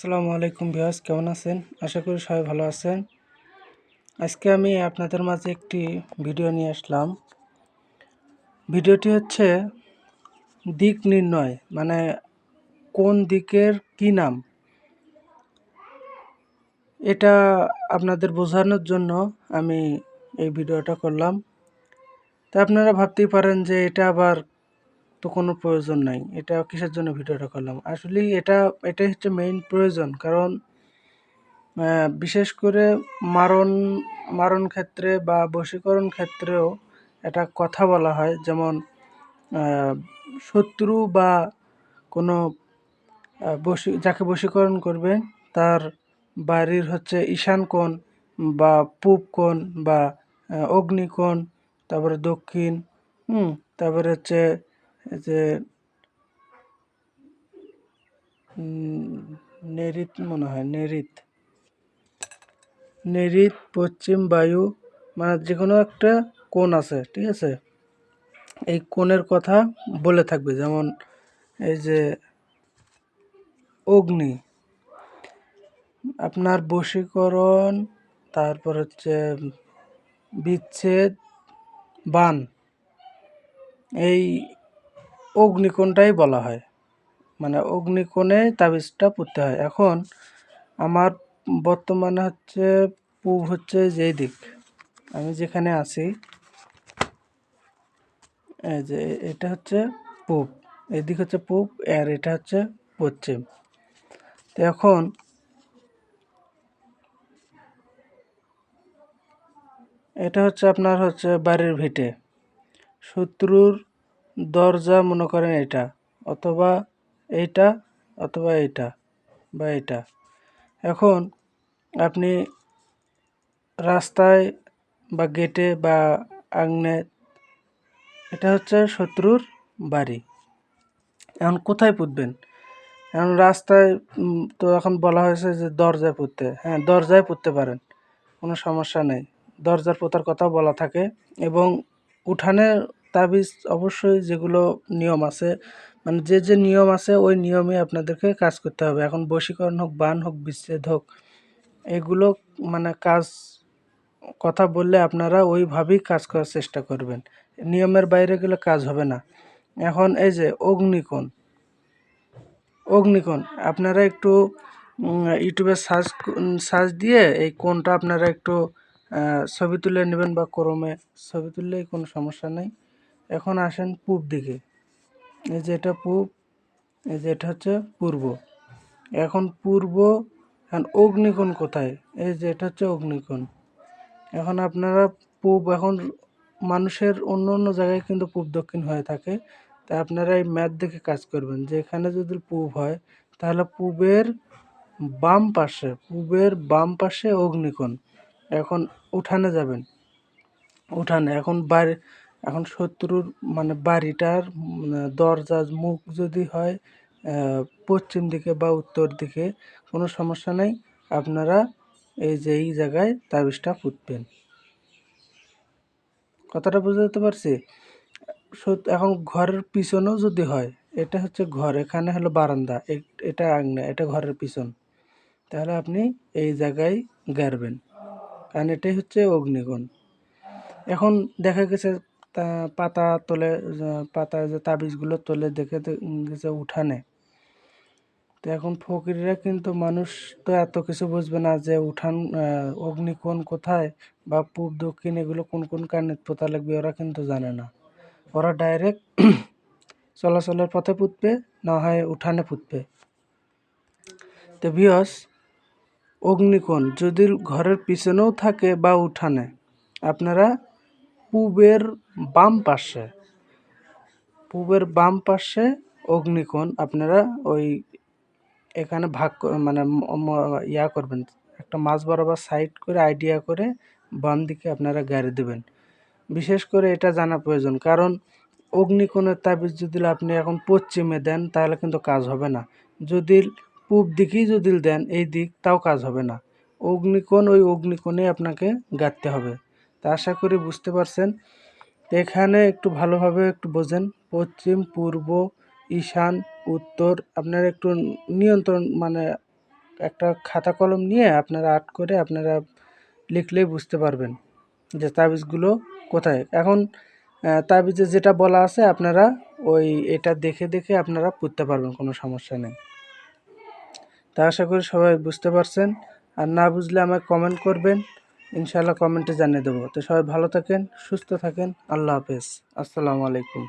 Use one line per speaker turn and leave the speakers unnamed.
আসসালামু আলাইকুম ভিউয়ার্স, কেমন আছেন? আশা করি সবাই ভালো আছেন। আজকে আমি আপনাদের মাঝে একটি ভিডিও নিয়ে আসলাম। ভিডিওটি হচ্ছে দিক নির্ণয়, মানে কোন দিকের কি নাম, এটা আপনাদের বোঝানোর জন্য আমি এই ভিডিওটা করলাম। তা আপনারা ভাবতেই পারেন যে এটা আবার তো কোনো প্রয়োজন নাই, এটা কিসের জন্য ভিডিওটা করলাম। আসলে এটাই হচ্ছে মেইন প্রয়োজন, কারণ বিশেষ করে মারণ মারণ ক্ষেত্রে বা বশীকরণ ক্ষেত্রেও একটা কথা বলা হয়, যেমন শত্রু বা কোনো যাকে বশীকরণ করবেন তার বাড়ির হচ্ছে ঈশান কোণ বা পূব কোণ বা অগ্নিকোণ, তারপরে দক্ষিণ, তারপরে হচ্ছে যে নেরিত, মনে হয় নেরিত, পশ্চিম বায়ু, মানে যে কোনো একটা কোণ আছে, ঠিক আছে। এই কোণের কথা বলে থাকবে, যেমন এই যে অগ্নি, আপনার বশীকরণ, তারপর হচ্ছে বিচ্ছেদ, বান, এই অগ্নিকোণটাই বলা হয়, মানে অগ্নিকোণে তাবিজটা পড়তে হয়। এখন আমার বর্তমানে হচ্ছে পূব হচ্ছে যেই দিক, আমি যেখানে আছি, এই যে এটা হচ্ছে পূব, এদিক হচ্ছে পূব, আর এটা হচ্ছে পশ্চিম। তো এখন এটা হচ্ছে আপনার হচ্ছে বাড়ির ভিটে, শত্রুর দরজা মনে করেন এটা, অথবা এইটা, অথবা এইটা বা এটা। এখন আপনি রাস্তায় বা গেটে বা আগ্নে, এটা হচ্ছে শত্রুর বাড়ি। এখন কোথায় পুঁতবেন? এখন রাস্তায় তো এখন বলা হয়েছে যে দরজায় পুঁততে, হ্যাঁ দরজায় পুঁততে পারেন, কোনো সমস্যা নেই, দরজার পোতার কথাও বলা থাকে। এবং উঠানে তাবিজ অবশ্যই যেগুলো নিয়ম আছে, মানে যে নিয়ম আছে ওই নিয়মে আপনাদেরকে কাজ করতে হবে। এখন বশীকরণ হোক, বান হোক, বিচ্ছেদ হোক, এগুলো মানে কথা বললে আপনারা ওইভাবেই কাজ করার চেষ্টা করবেন, নিয়মের বাইরে গেলে কাজ হবে না। এখন এই যে অগ্নিকোণ আপনারা একটু ইউটিউবে সার্চ দিয়ে এই কোণটা আপনারা একটু ছবি তুলে নেবেন, বা ক্রমে ছবি তুললেই কোনো সমস্যা নেই। এখন আসেন পূব দিকে, এই যে এটা পূব, এই যে এটা হচ্ছে পূর্ব। এখন এখন অগ্নিকোণ কোথায়? এই যে এটা হচ্ছে অগ্নিকোণ। এখন আপনারা এখন মানুষের অন্য অন্য জায়গায় কিন্তু পূব দক্ষিণ হয়ে থাকে, তাই আপনারা এই ম্যাপ দেখে কাজ করবেন যে এখানে যদি পূব হয়, তাহলে পূবের বাম পাশে অগ্নিকোণ। এখন উঠানে যাবেন, এখন শত্রুর মানে বাড়িটার দরজার মুখ যদি হয় পশ্চিম দিকে বা উত্তর দিকে, কোনো সমস্যা নেই, আপনারা এই জায়গায় তাবিজটা পুঁতবেন। কথাটা বুঝতে যেতে পারছি? এখন ঘরের পিছনেও যদি হয়, এটা হচ্ছে ঘর, এখানে হলো বারান্দা, এটা আঙিনা, এটা ঘরের পিছন, তাহলে আপনি এই জায়গায় গাড়বেন, কারণ এটাই হচ্ছে অগ্নিকোণ। এখন দেখা গেছে পাতা যে তাবিজগুলো তোলে দেখে গেছে উঠানে। তো এখন ফকিররা কিন্তু, মানুষ তো এত কিছু বুঝবে না যে অগ্নিকোণ কোথায় বা পূব দক্ষিণ এগুলো কোন কোন কানে পোতা লাগবে, ওরা কিন্তু জানে না। ওরা ডাইরেক্ট চলাচলের পথে পুঁতবে, না হয় উঠানে পুঁতবে। তো ভিউয়ার্স, অগ্নিকোণ যদি ঘরের পিছনেও থাকে বা উঠানে, আপনারা পূবের বাম পাশে অগ্নিকোণ আপনারা ওই এখানে মানে ইয়া করবেন, একটা মাঝ বরাবর সাইড করে আইডিয়া করে বাম দিকে আপনারা গাড়ি দেবেন। বিশেষ করে এটা জানা প্রয়োজন, কারণ অগ্নিকোণের তাবিজ যদি আপনি এখন পশ্চিমে দেন তাহলে কিন্তু কাজ হবে না, যদি পূব দিকেই যদি দেন এই দিক, তাও কাজ হবে না। ওই অগ্নিকোণে আপনাকে গাঁথতে হবে। তা আশা করি বুঝতে পারছেন। তো এখানে একটু ভালোভাবে একটু বোঝেন, পশ্চিম, পূর্ব, ঈশান, উত্তর আপনারা একটু নিয়ন্ত্রণ, মানে একটা খাতা কলম নিয়ে আপনারা আর্ট করে আপনারা লিখলেই বুঝতে পারবেন যে তাবিজগুলো কোথায়। এখন তাবিজে যেটা বলা আছে আপনারা ওই এটা দেখে দেখে আপনারা পড়তে পারবেন, কোনো সমস্যা নেই। তা আশা করি সবাই বুঝতে পারছেন। আর না বুঝলে আমাকে কমেন্ট করবেন, ইনশাআল্লাহ কমেন্টে জানিয়ে দেবো। তো সবাই ভালো থাকেন, সুস্থ থাকেন, আল্লাহ হাফেজ, আসসালামু আলাইকুম।